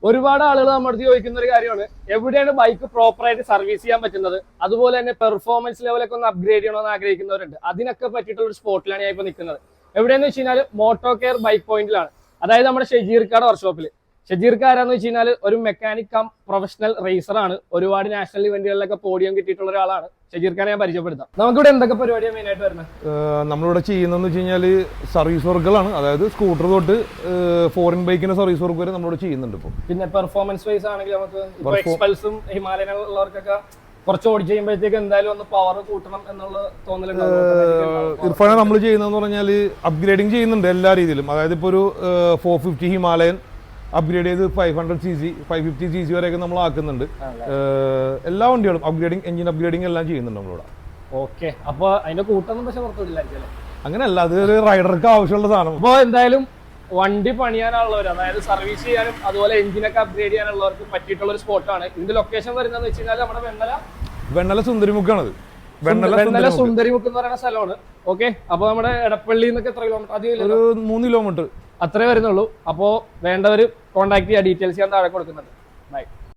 ഒരുപാട് ആളുകൾ നമ്മുടെ അടുത്ത് ചോദിക്കുന്ന ഒരു കാര്യമാണ് എവിടെയാണ് ബൈക്ക് പ്രോപ്പറായിട്ട് സർവീസ് ചെയ്യാൻ പറ്റുന്നത്, അതുപോലെ തന്നെ പെർഫോമൻസ് ലെവലൊക്കെ ഒന്ന് അപ്ഗ്രേഡ് ചെയ്യണമെന്ന് ആഗ്രഹിക്കുന്നവരുണ്ട്. അതിനൊക്കെ പറ്റിയിട്ടുള്ള ഒരു സ്പോട്ടിലാണ് ഞാൻ ഇപ്പോൾ നിൽക്കുന്നത്. എവിടെയെന്ന് വെച്ച് കഴിഞ്ഞാൽ മോട്ടോ കെയർ ബൈക്ക് പോയിന്റിലാണ്, അതായത് നമ്മുടെ ഷെജീർക്കാട് വർക്ക്ഷോപ്പിൽ. ഷെജീർക്ക് ആരാന്ന് വെച്ച് കഴിഞ്ഞാൽ ഒരു മെക്കാനിക് കം പ്രൊഫഷണൽ റേസറാണ്. ഒരുപാട് നാഷണൽ ഇവന്റുകളിലൊക്കെ പോഡിയം കിട്ടിയിട്ടുള്ള ഒരാളാണ്. ഷെജീർക്കാനെ ഞാൻ പരിചയപ്പെടുത്താം. നമുക്കിവിടെ എന്തൊക്കെ പരിപാടിയാണ് മെയിൻ ആയിട്ട് വരുന്നത്? നമ്മളിവിടെ ചെയ്യുന്നതെന്ന് വെച്ച് കഴിഞ്ഞാൽ സർവീസ് വർക്കുകളാണ്. അതായത് സ്കൂട്ടർ തൊട്ട് ഫോറിൻ ബൈക്കിന്റെ സർവീസ് വർക്ക് വരെ നമ്മളിവിടെ ചെയ്യുന്നുണ്ട്. ഇപ്പോൾ പിന്നെ പെർഫോമൻസ് വൈസ് ആണെങ്കിൽ നമുക്ക് എക്സ്പൾസും ഹിമാലയൻ ഉള്ളവർക്കൊക്കെ കുറച്ച് ഓടിച്ച് ചെയ്യുമ്പോഴത്തേക്ക് എന്തായാലും ഒന്ന് പവർ കൂട്ടണം എന്നുള്ള തോന്നലുണ്ട്. ഇർഫാനെ നമ്മൾ ചെയ്യുന്നതെന്ന് പറഞ്ഞാൽ അപ്ഗ്രേഡിങ് ചെയ്യുന്നുണ്ട് എല്ലാ രീതിയിലും. അതായത് ഇപ്പോൾ ഒരു 450 ഹിമാലയൻ അപ്ഗ്രേഡ് ചെയ്ത് 500cc 550cc വരെയൊക്കെ നമ്മൾ ആക്കുന്നുണ്ട്. എല്ലാ വണ്ടികളും അപ്ഗ്രേഡിങ്, എഞ്ചിൻ അപ്ഗ്രേഡിങ് എല്ലാം ചെയ്യുന്നുണ്ട് നമ്മളിവിടെ. ഓക്കെ, അപ്പോൾ അതിന്റെ കൂട്ടൊന്നും പക്ഷെ പുറത്തുവിടില്ലായിരിക്കും. അങ്ങനെയല്ല, അത് ഒരു റൈഡർക്ക് ആവശ്യമുള്ള സാധനം. അപ്പോൾ എന്തായാലും വണ്ടി പണിയാനുള്ളവർ, അതായത് സർവീസ് ചെയ്യാനും അതുപോലെ എഞ്ചിനൊക്കെ അപ്ഗ്രേഡ് ചെയ്യാനുള്ളവർക്ക് പറ്റിയിട്ടുള്ള ഒരു സ്പോട്ടാണ്. ഇതിന്റെ ലൊക്കേഷൻ വരുന്നതെന്ന് വെച്ച് കഴിഞ്ഞാൽ നമ്മുടെ വെണ്ണല സുന്ദരിമുക്കാണത്. വെണ്ണല സുന്ദരിമുക്ക് എന്ന് പറയുന്ന സ്ഥലമാണ്. ഓക്കെ, അപ്പൊ നമ്മുടെ എടപ്പള്ളി നിന്നൊക്കെ എത്ര കിലോമീറ്റർ? അധികം ഒരു 3 കിലോമീറ്റർ അത്രേ വരുന്നുള്ളൂ. അപ്പോൾ വേണ്ടവർ കോൺടാക്ട് ചെയ്യുക. ഡീറ്റെയിൽസ് ഞാൻ താഴെ കൊടുക്കുന്നുണ്ട്. ബൈ.